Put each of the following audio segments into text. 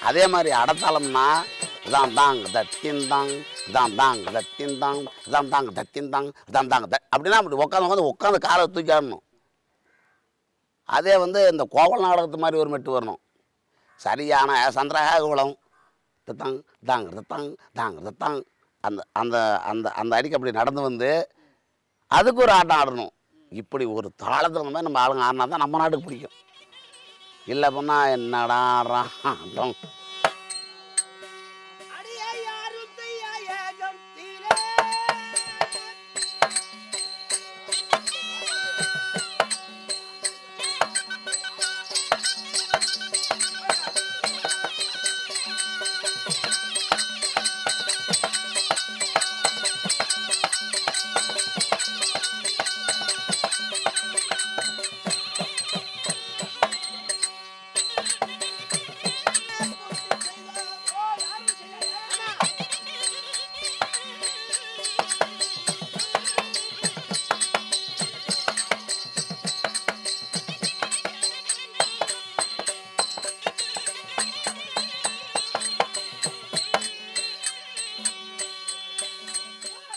அதே மாதிரி அடத்தாளம்னா தான் தாங்க தத்தின்தாங் தான் தாங்க தத்தின்தாங் தான் தாங்க தத்தின்தாங் தான் தாங்க அப்படின்னா அப்படி உட்காந்து காலை தூக்கி ஆடணும். அதே வந்து இந்த கோவல் நாடகத்து மாதிரி ஒரு மெட்டு வரணும். சரியான சந்திரகுலம் தத்தாங் தாங்க தத்தாங் தாங்க தத்தாங் அந்த அந்த அந்த அந்த அடிக்கு அப்படி நடந்து வந்து அதுக்கு ஒரு ஆட்டம் ஆடணும். இப்படி ஒரு தாளத்தில் மாதிரி நம்ம ஆளுங்க ஆடினா தான் நம்ம நாட்டுக்கு பிடிக்கும். இல்லை பண்ணால் என்னடா ஆடுறான்.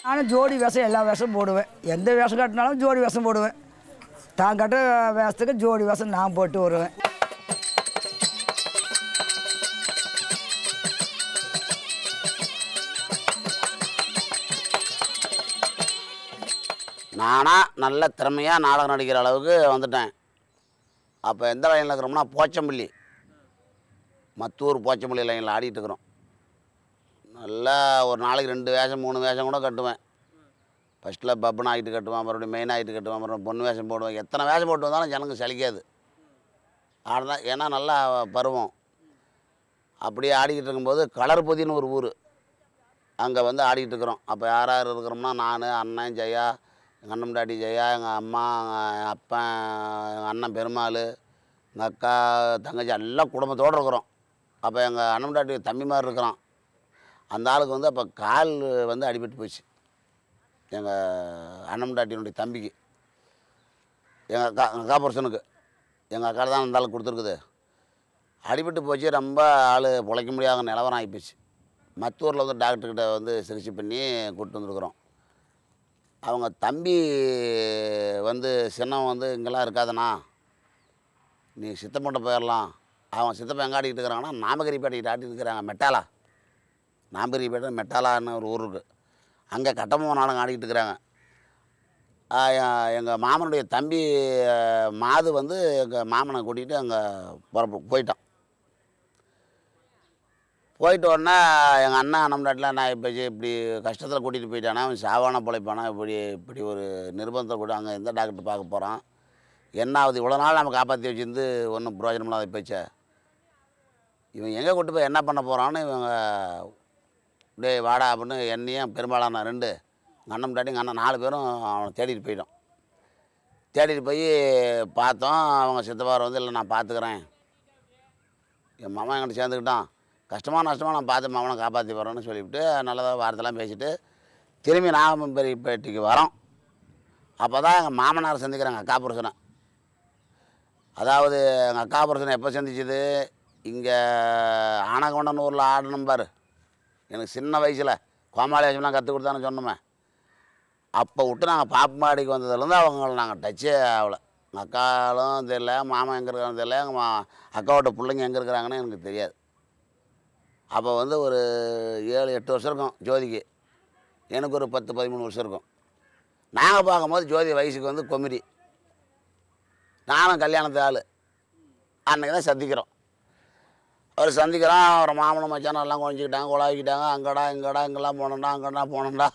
நானும் ஜோடி வேஷம் எல்லா வேஷம் போடுவேன். எந்த வேஷம் கட்டினாலும் ஜோடி வேஷம் போடுவேன். தான் கட்டுற வேஷத்துக்கு ஜோடி வேஷம் நான் போட்டு வருவேன். நானாக நல்ல திறமையாக நாடகம் நடிக்கிற அளவுக்கு வந்துட்டேன். அப்போ எந்த லைனில் இருக்கிறோம்னா போச்சம்பள்ளி, மத்தூர் போச்சம்பள்ளி லைனில் ஆடிட்டு இருக்கிறோம். நல்லா ஒரு நாளைக்கு 2 வேஷம் 3 வேஷம் கூட கட்டுவேன். ஃபஸ்ட்டில் பப்புன்னு ஆகிட்டு கட்டுவேன், மறுபடியும் மெயின் ஆகிட்டு கட்டுவேன், மறுபடியும் பொண்ணு வேஷம் போடுவேன். எத்தனை வேஷம் போட்டு வந்தாலும் ஜனங்க சலிக்காது. ஆடுதான் ஏன்னா நல்லா பருவம். அப்படியே ஆடிக்கிட்டு இருக்கும்போது கலர்பதின்னு ஒரு ஊர், அங்கே வந்து ஆடிக்கிட்டு இருக்கிறோம். அப்போ யார் யார் இருக்கிறோம்னா நான், அண்ணன் ஜெயா, எங்கள் அண்ணன் டாடி ஜெயா, எங்கள் அம்மா, எங்கள் அப்பன், எங்கள் அண்ணன் பெருமாள், எங்கள் அக்கா தங்கச்சி எல்லாம் குடும்பத்தோடு இருக்கிறோம். அப்போ எங்கள் அண்ணன் டாடி தம்பி மாதிரி இருக்கிறான். அந்த ஆளுக்கு வந்து அப்போ கால் வந்து அடிபட்டு போச்சு. எங்கள் அண்ணன் டாட்டியினுடைய தம்பிக்கு, எங்கள் அக்கா புருஷனுக்கு, எங்கள் அக்கா தான் அந்த ஆளுக்கு கொடுத்துருக்குது. அடிபட்டு போச்சு. ரொம்ப ஆள் பிழைக்க முடியாத நிலவரம் ஆகிப்போச்சு. மத்தூரில் வந்து டாக்டர்கிட்ட வந்து சிகிச்சை பண்ணி கூப்பிட்டு வந்துருக்குறோம். அவங்க தம்பி வந்து சின்னவன் வந்து இங்கெல்லாம் இருக்காதண்ணா, நீ சித்தப்பட்ட போயிடலாம். அவன் சித்தப்பா எங்கே ஆடிக்கிட்டு இருக்கிறாங்கன்னா நாமகிரிப்பேட்டைக்கிட்ட ஆடிட்டு இருக்கிறாங்க. மெட்டாலா, நாமகிரிப்பேட்டை மெட்டாலான்னு ஒரு ஊர் இருக்குது. அங்கே கட்டபொம்மன் நாடகம் ஆடிக்கிட்டு இருக்கிறாங்க. எங்கள் மாமனுடைய தம்பி மாது வந்து எங்கள் மாமனை கூட்டிகிட்டு அங்கே போயிட்டான். போயிட்டு உடனே எங்கள் அண்ணன் நம்மளாட்டில் நான் இப்போ இப்படி கஷ்டத்தில் கூட்டிகிட்டு போயிட்டானா, அவன் சாவான பிழைப்பானா, இப்படி ஒரு நிர்பந்தத்தை கூட அங்கே எந்த டாக்டர் பார்க்க போகிறான், என்ன ஆகுது, இவ்வளோ நாள் நம்ம காப்பாற்றி வச்சுருந்து ஒன்றும் பிரயோஜனம் இல்லாத போச்ச, இவன் எங்கே கூட்டு போய் என்ன பண்ண போகிறான்னு இவங்க அப்படியே வாடா அப்படின்னு என்னையும் பெரும்பாலான 2 எங்கள் அண்ணன் டாட்டி எங்கள் அண்ணன் 4 பேரும் அவனை தேடிட்டு போயிட்டோம். தேடிட்டு போய் பார்த்தோம். அவங்க சித்தப்பார் வந்து இல்லை நான் பார்த்துக்கிறேன், என் மாமா என்கிட்ட சேர்ந்துக்கிட்டான், கஷ்டமாக நஷ்டமாக நான் பார்த்து மாமனை காப்பாற்றி போகிறேன்னு சொல்லிவிட்டு நல்லதாக வார்த்தைலாம் பேசிவிட்டு திரும்பி நாகம்பேட்டைக்கு வரோம். அப்போ தான் எங்கள் மாமனார் சந்திக்கிறாங்க அக்கா புருஷனை. அதாவது எங்கள் அக்கா புருஷனை எப்போ சந்திச்சுது, இங்கே ஆனகொண்டனூரில் ஆடணும் பாரு, எனக்கு சின்ன வயசில் கோமாளேஜம்லாம் கற்றுக் கொடுத்தான்னு சொன்னோமே, அப்போ விட்டு நாங்கள் பாப்பாடிக்கு வந்ததுலேருந்து அவங்கள நாங்கள் டச்சே ஆகலை. எங்கள் அக்காலும் தெரியல, மாமா எங்கே இருக்கான்னு தெரியல, எங்கள் அக்காவோட பிள்ளைங்க எங்கே இருக்கிறாங்கன்னு எனக்கு தெரியாது. அப்போ வந்து ஒரு 7-8 வருஷம் இருக்கும் ஜோதிக்கு, எனக்கு ஒரு 10-13 வருஷம் இருக்கும். நாங்கள் பார்க்கும்போது ஜோதி வயசுக்கு வந்து கொமிரி, நானும் கல்யாணத்து ஆள். அன்றைக்கி தான் சந்திக்கிறோம். அவர் சந்திக்கிறோம். அவரை மாமனும் மச்சானம் எல்லாம் குழஞ்சிக்கிட்டாங்க, குழாவிக்கிட்டாங்க. அங்கடா இங்கடா இங்கெல்லாம் போனோம்டா, அங்கடா போனோம்டா,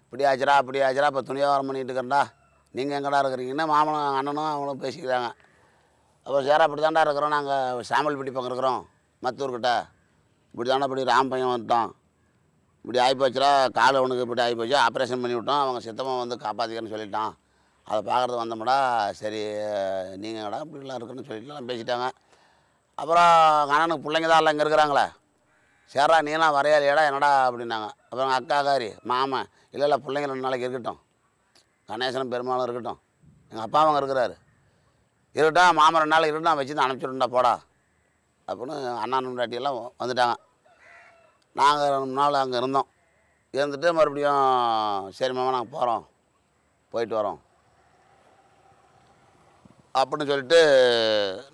இப்படி ஆச்சுரா அப்படி ஆச்சுரா, இப்போ துணியாவரம் பண்ணிகிட்டு இருக்கிறேன்டா, நீங்கள் எங்கடா இருக்கிறீங்கன்னா மாமனும் அண்ணனும் அவங்களும் பேசிக்கிறாங்க. அப்போ சேரா அப்படி தாண்டா இருக்கிறோம், நாங்கள் சாம்பல்பட்டி பக்கம் இருக்கிறோம் மத்தூர்கிட்ட, இப்படி தாண்டா இப்படி ராம் பையன் வந்துட்டோம், இப்படி ஆகிப்போச்சுரா, கால் அவனுக்கு இப்படி ஆகிப்போச்சு, ஆப்ரேஷன் பண்ணி விட்டோம், அவங்க சித்தமாக வந்து காப்பாற்றிக்கன்னு சொல்லிட்டான், அதை பார்க்குறது வந்தோம்டா, சரி நீங்கள் எங்கடா இப்படிலாம் இருக்குன்னு சொல்லிட்டுலாம் பேசிட்டாங்க. அப்புறம் அண்ணனுக்கு பிள்ளைங்க தான் எல்லாம் இங்கே இருக்கிறாங்களே, சேரா நீலாம் வரையாளியாடா என்னடா அப்படின்னாங்க. அப்புறம் அக்காக்காரி மாமன் இல்லை பிள்ளைங்க 2 நாளைக்கு இருக்கட்டும், கணேசனும் பெருமாளும் இருக்கட்டும், எங்கள் அப்பா அவங்க இருக்கிறாரு இருக்கட்டும், மாமன் 2 நாளைக்கு இருக்கட்டும், நான் வச்சு தான் அனுப்பிச்சுடுண்டா போடா அப்படின்னு அண்ணன் பொண்டாட்டியெல்லாம் வந்துட்டாங்க. நாங்கள் 2 நாள் அங்கே இருந்தோம். இருந்துட்டு மறுபடியும் சரி மாமா நாங்கள் போகிறோம், போயிட்டு வரோம் அப்படின்னு சொல்லிட்டு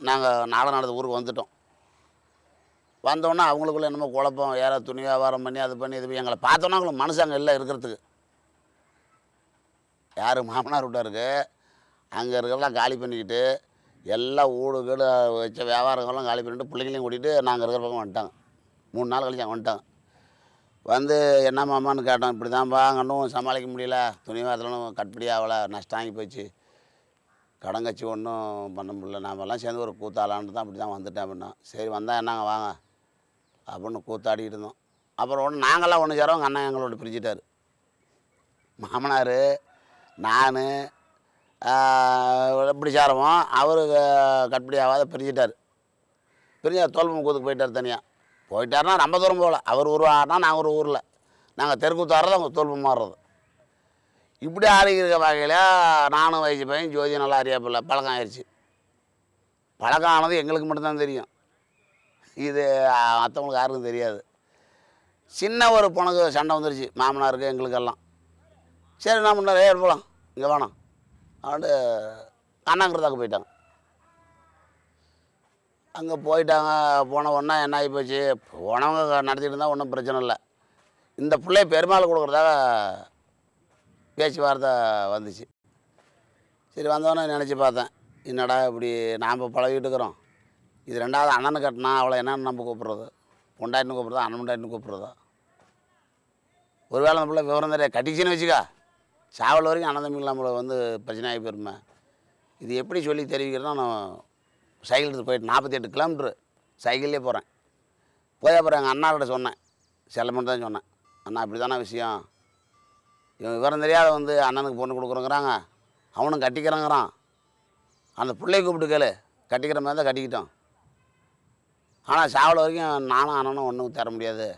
நாங்கள் நாலு ஊருக்கு வந்துட்டோம். வந்தோடனே அவங்களுக்குள்ள என்னமோ குழப்பம், யாராவது துணி வியாபாரம் பண்ணி அது பண்ணி இது பண்ணி எங்களை பார்த்தோன்னா அவங்களுக்கு மனசு அங்கே இல்லை இருக்கிறதுக்கு. யார் மாமனார் விட்டாருக்கு அங்கே இருக்கிறதெல்லாம் காலி பண்ணிக்கிட்டு எல்லாம் வீடு கீடு வச்ச வியாபாரங்கள்லாம் காலி பண்ணிவிட்டு பிள்ளைங்களையும் கூட்டிகிட்டு நாங்கள் இருக்கிற பக்கம் வந்துட்டாங்க. 3 நாள் கழிச்சு அங்கே வந்துட்டாங்க. வந்து என்ன மாமான்னு கேட்டோம். இப்படி தான்ப்பா அங்கன்னும் சமாளிக்க முடியல, துணி வியாபாரத்துலாம் கட்டுப்படி ஆகலை, நஷ்டம் ஆகி போச்சு, கடங்கச்சி ஒன்றும் பண்ண முடியல, நாமெல்லாம் சேர்ந்து ஒரு கூத்தாலான்னு தான் அப்படி தான் வந்துட்டேன் அப்படின்னா. சரி வந்தால் என்னங்க வாங்க அப்படின்னு கூத்தாடிக்கிட்டு இருந்தோம். அப்புறம் ஒன்று நாங்கள்லாம் ஒன்று சேரோம். எங்கள் அண்ணன் எங்களோட பிரிச்சுட்டார். மாமனார் நான் இப்படி சேரவோம், அவர் கட்டுப்படி ஆகாத பிரிஞ்சிட்டார். பிரிஞ்சு தோல்பம் கூத்துக்கு போயிட்டார். தனியாக போயிட்டாருன்னா ரொம்ப தூரம் போகல. அவர் ஊர் ஆடினா நாங்கள் ஒரு ஊரில், நாங்கள் தெருக்கூத்து ஆடுறது அவங்க தோல்பம் மாறுறது. இப்படி ஆடிக்கிற வகையில் நானும் வயசு பையன், ஜோதி நல்லா அறியாப்பில்ல, பழக்கம் ஆயிடுச்சு. பழக்கம் ஆனது எங்களுக்கு மட்டும்தான் தெரியும், இது மற்றவங்களுக்கு யாருக்கும் தெரியாது. சின்ன ஒரு பொண்ணுக்கு சண்டை வந்துருச்சு மாமனாருக்கு எங்களுக்கெல்லாம். சரி என்ன பண்ணார், போகலாம் இங்கே வேணாம் அப்படின்ட்டு அண்ணாங்கிறதாக்கு போயிட்டாங்க. அங்கே போயிட்டாங்க. போன உடனே என்ன ஆகி போச்சு, போனவங்க நடத்திட்டு இருந்தால் ஒன்றும் பிரச்சனை இல்லை. இந்த பிள்ளைய பெருமாள் கொடுக்குறதாக பேச்சுவார்த்தை வந்துச்சு. சரி வந்தோடனே நினச்சி பார்த்தேன், என்னடா இப்படி நாம் பழகிட்டு இருக்கிறோம், இது 2வது அண்ணனு கட்டினா அவளை என்னென்னு நம்ம கூப்பிட்றது, பொண்டாட்டின்னு கூப்பிட்றதா அண்ணன் பொண்டாட்டின்னு கூப்பிட்றதா. ஒருவேளை அந்த பிள்ளை விவரம் தெரியாது கட்டிச்சின்னு வச்சுக்கா, சாவல் வரைக்கும் அண்ணன் தம்பிகள் நம்மளை வந்து பிரச்சனை ஆகி போயிருமே. இது எப்படி சொல்லி தெரிவிக்கிறேன்னா, நான் சைக்கிள் எடுத்து போயிட்டு 48 கிலோமீட்ரு சைக்கிள்லேயே போகிறேன். போய் அப்புறம் எங்கள் அண்ணாக்கிட்ட சொன்னேன், செல்லமன் தான் சொன்னேன், அண்ணா இப்படி தானே விஷயம், இவன் விவரம் தெரியாத வந்து அண்ணனுக்கு பொண்ணு கொடுக்குறோங்கிறாங்க, அவனும் கட்டிக்கிறேங்கிறான், அந்த பிள்ளையை கூப்பிட்டு கேளு, கட்டிக்கிற மாதிரி தான் கட்டிக்கிட்டோம், ஆனால் சாவல் வரைக்கும் நானும் அண்ணனும் ஒன்றும் தர முடியாது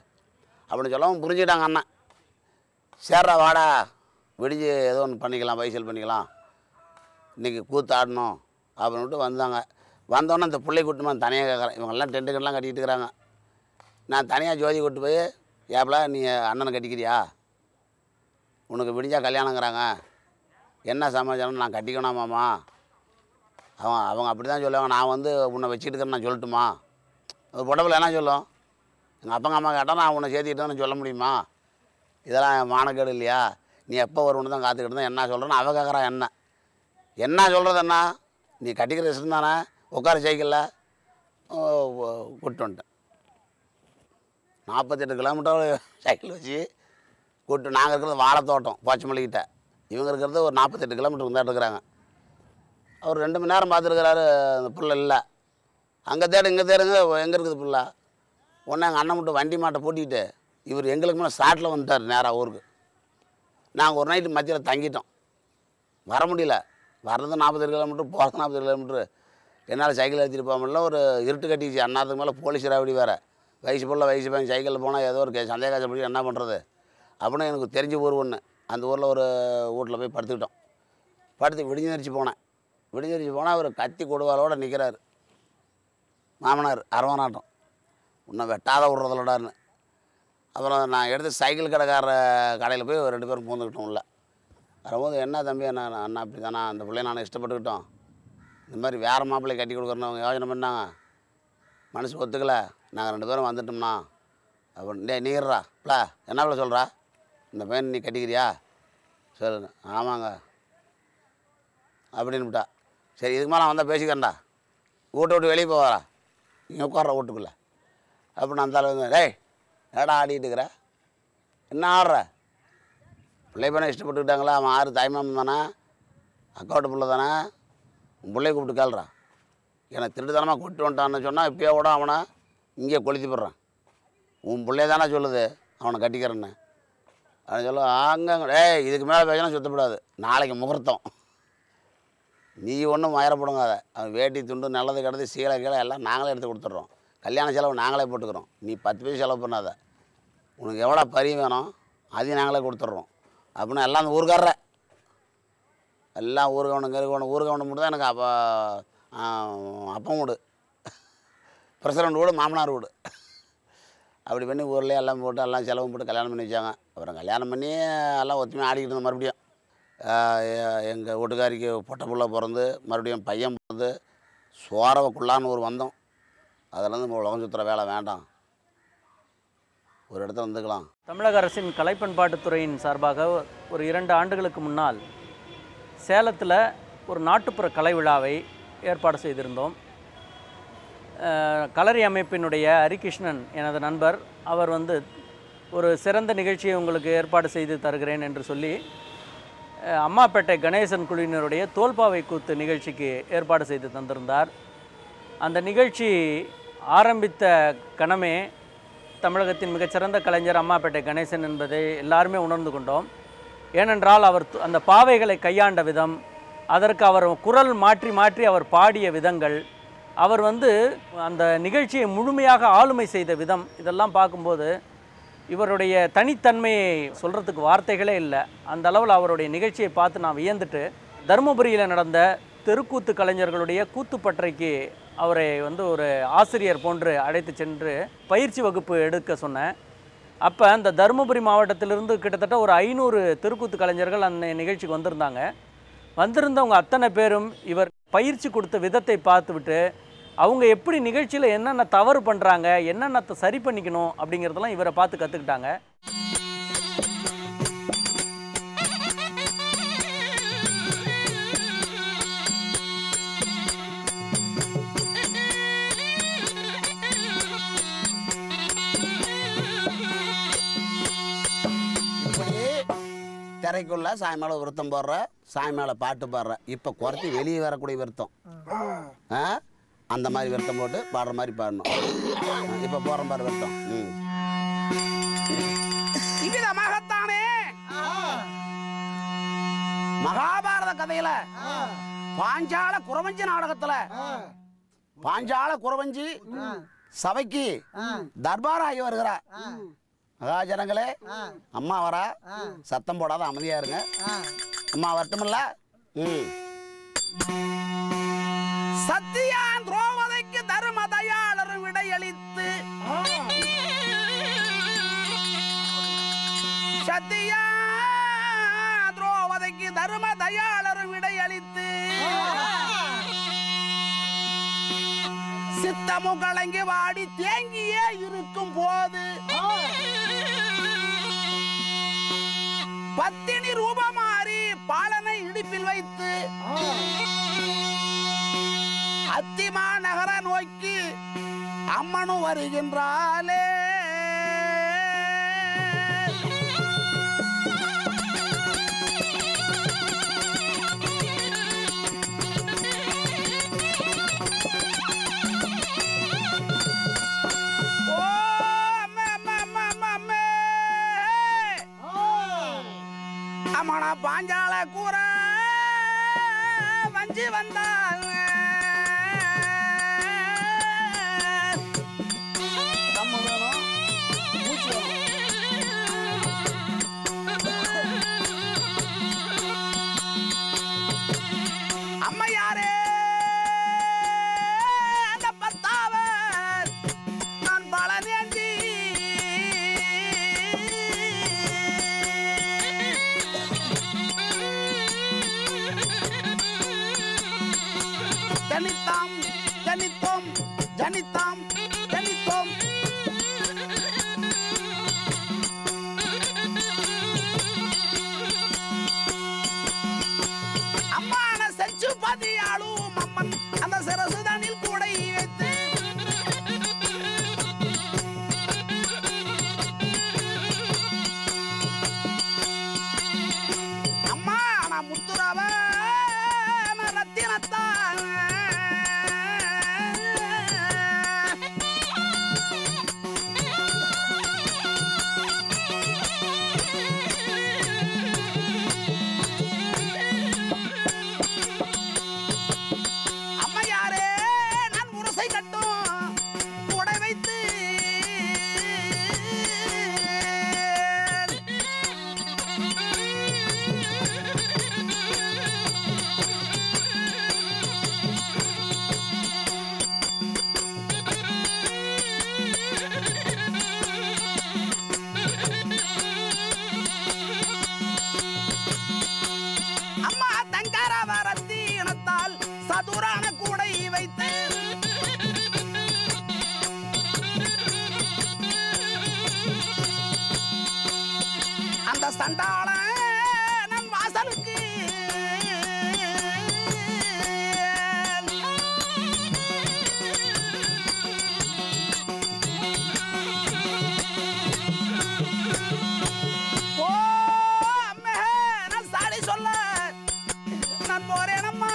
அப்படின்னு சொல்லவும் புரிஞ்சுக்கிட்டாங்க அண்ணன். சேர்றா வாடா விடிஞ்சு ஏதோ ஒன்று பண்ணிக்கலாம், பைசல் பண்ணிக்கலாம், இன்றைக்கி கூத்து ஆடணும் அப்படின்ட்டு வந்தாங்க. வந்தோடனே இந்த பிள்ளை கூட்டுமா தனியாக கேட்குறேன். இவங்கெல்லாம் டென்ட்டுக்கெல்லாம் கட்டிகிட்டு இருக்கிறாங்க. நான் தனியாக ஜோதி கூட்டு போய், ஏப்பில் நீ அண்ணனை கட்டிக்கிறியா, உனக்கு விடிஞ்சா கல்யாணங்கிறாங்க, என்ன சமாச்சாரம், நான் கட்டிக்கணும் மாமா, அவங்க அப்படி தான் சொல்லுவாங்க, நான் வந்து உன்னை வச்சுக்கிட்டு இருக்கிறேன் நான் சொல்லட்டுமா, அது உடம்புல என்ன சொல்லும், எங்கள் அப்பங்க அம்மா கேட்டால் நான் உன்னை சேர்த்துக்கிட்டேன்னு சொல்ல முடியுமா, இதெல்லாம் மானக்கேடு இல்லையா, நீ எப்போ வருவன்னு தான் காத்துக்கிட்டு இருந்தேன், என்ன சொல்கிறேன்னு அவள் கேட்குறா. என்ன சொல்கிறது, என்ன நீ கட்டிக்கிற இஷ்டம் தானே, உட்கார சைக்கிளில் கூப்பிட்டு வந்துட்டேன். 48 கிலோமீட்டர் சைக்கிள் வச்சு கூப்பிட்டு, நாங்கள் இருக்கிறது வாழைத்தோட்டம் போச்சமல்லிக்கிட்ட, இவங்க இருக்கிறது ஒரு 48 கிலோமீட்டருக்கு தான் இருக்கிறாங்க. அவர் 2 மணி நேரம் பார்த்துருக்கிறாரு, அந்த பிள்ளை இல்லை, அங்கே தேடு இங்கே தேடுங்க, எங்கே இருக்குது பிள்ளை. உடனே எங்கள் அண்ணன் மட்டும் வண்டி மாட்டை பூட்டிக்கிட்டு இவர் எங்களுக்கு மேலே ஸ்டார்ட்டில் வந்துட்டார் நேராக ஊருக்கு. நாங்கள் ஒரு நைட்டு மத்தியில் தங்கிட்டோம், வர முடியல, வர்றது 48 கிலோமீட்டர், போகிறது 48 கிலோமீட்ரு, என்னால் சைக்கிள் ஏற்றிட்டு போக முடியல. ஒரு இருட்டு கட்டிச்சு, அண்ணாத்துக்கு மேலே போலீஸ் ராவடி வேறு, வயசு பையன் சைக்கிளில் போனால் ஏதோ ஒரு சந்தேகப்படி என்ன பண்ணுறது அப்படின்னு எனக்கு தெரிஞ்ச ஊர் ஒன்று. அந்த ஊரில் ஒரு வீட்டில் போய் படுத்துக்கிட்டோம். படுத்து விடிஞ்சிருச்சு போனேன். அவர் கத்தி கொடுவாலோடு நிற்கிறார் மாமனார், அரவநாட்டம், இன்னும் வெட்டாத விட்றதில்லடான்னு. அப்புறம் நான் எடுத்து சைக்கிள் கடைக்கார கடையில் போய் 2 பேரும் பூந்துக்கிட்டோம் உள்ள. வரும்போது என்ன தம்பி, அண்ணா அப்படி தானே, அந்த பிள்ளைய நான் இஷ்டப்பட்டுக்கிட்டோம், இந்த மாதிரி வேறு மாப்பிள்ளையை கட்டி கொடுக்குறேன்னு அவங்க யோசனை பண்ணாங்க, மனசு ஒத்துக்கலை, நாங்கள் 2 பேரும் வந்துட்டோம்னா அப்படின்னு. நீர்றா பிள்ளை என்ன பிள்ளை சொல்கிறா, இந்த பையன் நீ கட்டிக்கிறியா, சொல்லு, ஆமாங்க அப்படின்னு விட்டா. சரி இதுக்கு மேலே வந்தால் பேசிக்கிறேன்டா, வீட்டை விட்டு வெளியே போவாரா, இங்கே உட்கார்ற வீட்டுக்குள்ளே அப்படின்னு அந்த அளவுக்கு. டேய் ஏடா ஆடிட்டு இருக்கிற, என்ன ஆடுற, பிள்ளை பையனை இஷ்டப்பட்டுக்கிட்டாங்களா, அவன் 6 தாய்மாமன் தானே, அக்காவோட பிள்ளை தானே, உன் பிள்ளைய கூப்பிட்டு கேள்றா, எனக்கு திருட்டுத்தனமாக கூப்பிட்டு வந்துட்டான்னு சொன்னால் இப்போயே கூட அவனை இங்கே கொளுத்தி போடுறான், உன் பிள்ளைய தானே சொல்லுது அவனை கட்டிக்கிறேன்னு அப்படின்னு சொல்ல. அங்கே இதுக்கு மேலே பேசினா சுத்தப்படாது, நாளைக்கு முகூர்த்தம், நீ ஒன்றும் மயரப்படுங்காத, அவன் வேட்டி துண்டு நல்லது கிடந்து சீலை கீழே எல்லாம் நாங்களே எடுத்து கொடுத்துட்றோம், கல்யாண செலவு நாங்களே போட்டுக்கிறோம், நீ 10 பைசா செலவு பண்ணாத, உனக்கு எவ்வளோ பறி வேணும் அதையும் நாங்களே கொடுத்துட்றோம் அப்படின்னு எல்லாம் அந்த ஊருக்காரர எல்லாம் ஊருகவனும் மட்டும் தான் எனக்கு அப்போ வீடு. பிரசிடண்ட் வீடு மாமனார் வீடு. அப்படி பண்ணி ஊர்லேயே எல்லாம் போட்டு எல்லாம் செலவும் போட்டு கல்யாணம் பண்ணி வச்சாங்க. அப்புறம் கல்யாணம் பண்ணி எல்லாம் ஒத்துமையாக ஆடிக்கிட்டு இருந்தோம். மறுபடியும் எங்கள் வீட்டுக்காரிக்கு பொட்டை புள்ள பிறந்து மறுபடியும் பையன் பிறந்து சோரவக்குள்ளான்னு ஒரு வந்தோம். அதிலேருந்து நம்ம உலகம் சுற்றுற வேலை வேண்டாம், ஒரு இடத்துல வந்துக்கலாம். தமிழக அரசின் கலைப்பண்பாட்டுத்துறையின் சார்பாக ஒரு 2 ஆண்டுகளுக்கு முன்னால் சேலத்தில் ஒரு நாட்டுப்புற கலை விழாவை ஏற்பாடு செய்திருந்தோம். கலரி அமைப்பினுடைய ஹரிகிருஷ்ணன் எனது நண்பர், அவர் ஒரு சிறந்த நிகழ்ச்சியை உங்களுக்கு ஏற்பாடு செய்து தருகிறேன் என்று சொல்லி அம்மாப்பேட்டை கணேசன் குழுவினருடைய தோல்பாவை கூத்து நிகழ்ச்சிக்கு ஏற்பாடு செய்து தந்திருந்தார். அந்த நிகழ்ச்சி ஆரம்பித்த கணமே தமிழகத்தின் மிகச்சிறந்த கலைஞர் அம்மாப்பேட்டை கணேசன் என்பதை எல்லாருமே உணர்ந்து கொண்டோம். ஏனென்றால் அவர் அந்த பாவைகளை கையாண்ட விதம், அதற்கு அவர் குரல் மாற்றி மாற்றி அவர் பாடிய விதங்கள், அவர் அந்த நிகழ்ச்சியை முழுமையாக ஆளுமை செய்த விதம், இதெல்லாம் பார்க்கும்போது இவருடைய தனித்தன்மையை சொல்கிறதுக்கு வார்த்தைகளே இல்லை. அந்த அளவில் அவருடைய நிகழ்ச்சியை பார்த்து நான் வியந்துட்டு தருமபுரியில் நடந்த தெருக்கூத்து கலைஞர்களுடைய கூத்துப்பற்றைக்கு அவரை ஒரு ஆசிரியர் போன்று அழைத்து சென்று பயிற்சி வகுப்பு எடுக்க சொன்னேன். அப்போ அந்த தருமபுரி மாவட்டத்திலிருந்து கிட்டத்தட்ட ஒரு 500 தெருக்கூத்து கலைஞர்கள் அந்த நிகழ்ச்சிக்கு வந்திருந்தாங்க. வந்திருந்தவங்க அத்தனை பேரும் இவர் பயிற்சி கொடுத்த விதத்தை பார்த்துவிட்டு அவங்க எப்படி நிகழ்ச்சியில் என்னென்ன தவறு பண்ணுறாங்க, என்னென்ன சரி பண்ணிக்கணும் அப்படிங்கிறதெல்லாம் இவரை பார்த்து கற்றுக்கிட்டாங்க. திரைக்குள்ள சாய் மேலே விருத்தம் போடுற, சாய் மேலே பாட்டு பாடுற, இப்போ குறைச்சி வெளியே வரக்கூடிய விருத்தம், அந்த மாதிரி விருத்தம் போட்டு பாடுற மாதிரி பாடணும். இப்போ போகிற மாதிரி விருத்தம். இவ்விதமாகத்தானே மகாபாரத கதையில பாஞ்சால குறவஞ்சி நாடகத்துல பாஞ்சால குறவஞ்சி சபைக்கு தர்பாராகி வருகிறா. மகாஜனங்களே, அம்மா வரா, சத்தம் போடாத அமைதியா இருங்க. அம்மா வரட்டுமில்ல? சத்தியான் துரோவதைக்கு தர்ம தயாளரும் விடையளித்து, சத்தியா துரோவதைக்கு தர்ம தயாளரும் விடையளித்து, சித்தமும் கலங்கி வாடி தேங்கியே இருக்கும் போது பத்தினி ரூபமாறி பாலனை இடுப்பில் வைத்து அத்திமா நகர நோக்கி அம்மனும் வருகின்றாளே. அம்மனா பாஞ்சால கூற வஞ்சி வந்தாள். அம்மையாரே அந்த பத்தாவர் நான் பழனேந்தி ஜனித்தாம் ஜனித்தோம் ஜனித்தாம் ஜனித்தோம் அம்மான செஞ்சு பதியாளும் அம்மன் அந்த சிரசுதனில் கூடை வைத்து அம்மா நான் முத்துரவ ரத்தினத்தான் பல நம் வாசலுக்கு ஓ அம்மே நான் சாடி சொல்ல நான் போறேனம்மா.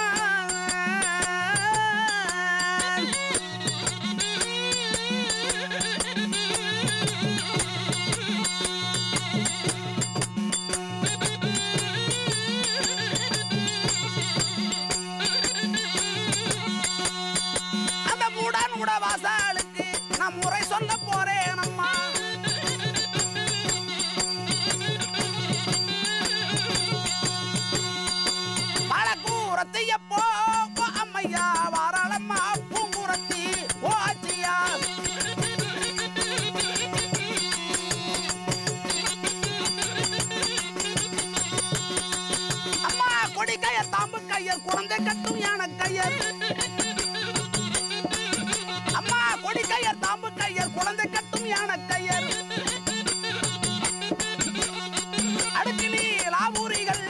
அந்த மூடன் உட வாசலுக்கு நான் முறை சொல்ல போறேனம்மா. மழக்கூரத்தை எப்போ அம்மையா வாராளம்மா பூங்குரத்தி ஓ ஆச்சியா. அம்மா கொடி கையர் தாம்பு கையர் குழந்தை கட்டும் யானை கையர். அம்மா கொடி கையர் தாம்பு கையர் குழந்தை கட்டும் யானை கையர். அடுக்கிலி லாபூரிகள்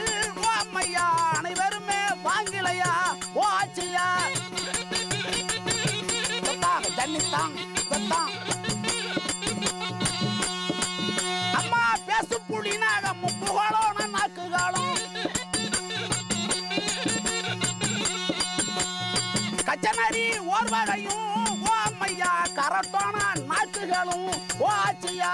ஓ அம்மையா அனைவருமே வாங்கிலையா ஓ ஆச்சியா. தண்ணித்தான் அம்மா பேசு புலினாக முப்புகளோன நாக்குகளும் கச்சனரி ஓர்வகையும் ஓ அம்மையா கரட்டோன நாக்குகளும் ஓ ஆச்சியா.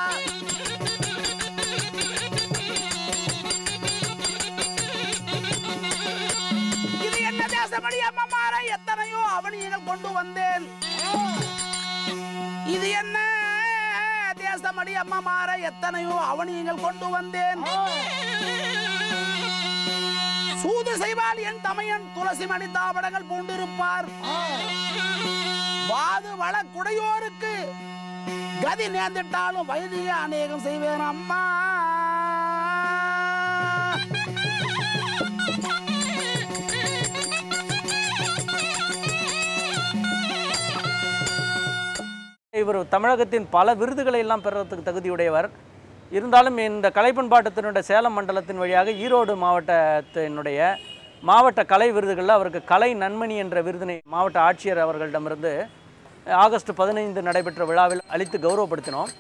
இது என்ன தேசமடி அம்மமார எத்தனையோ அவனியங்கள் கொண்டு வந்தேன். இது என்ன தேசமடி அம்மமார எத்தனையோ அவனியங்கள் கொண்டு வந்தேன். சூது செய்வால் என் தமையன் துளசி மணி தாவடங்கள் பூண்டிருப்பார். வாது வழக்குடையோருக்கு கதி நேர்ந்திட்டாலும் வைதிக அநேகம் செய்வேன் அம்மா. இவர் தமிழகத்தின் பல விருதுகளை எல்லாம் பெறறதுக்கு தகுதியுடையவர். இருந்தாலும் இந்த கலைப்பண்பாட்டத்தினுடைய சேலம் மண்டலத்தின் வழியாக ஈரோடு மாவட்டத்தினுடைய மாவட்ட கலை விருதுகளில் அவருக்கு கலை நன்மணி என்ற விருதினை மாவட்ட ஆட்சியர் அவர்களிடமிருந்து ஆகஸ்ட் 15 நடைபெற்ற விழாவில் அளித்து கௌரவப்படுத்தினோம்.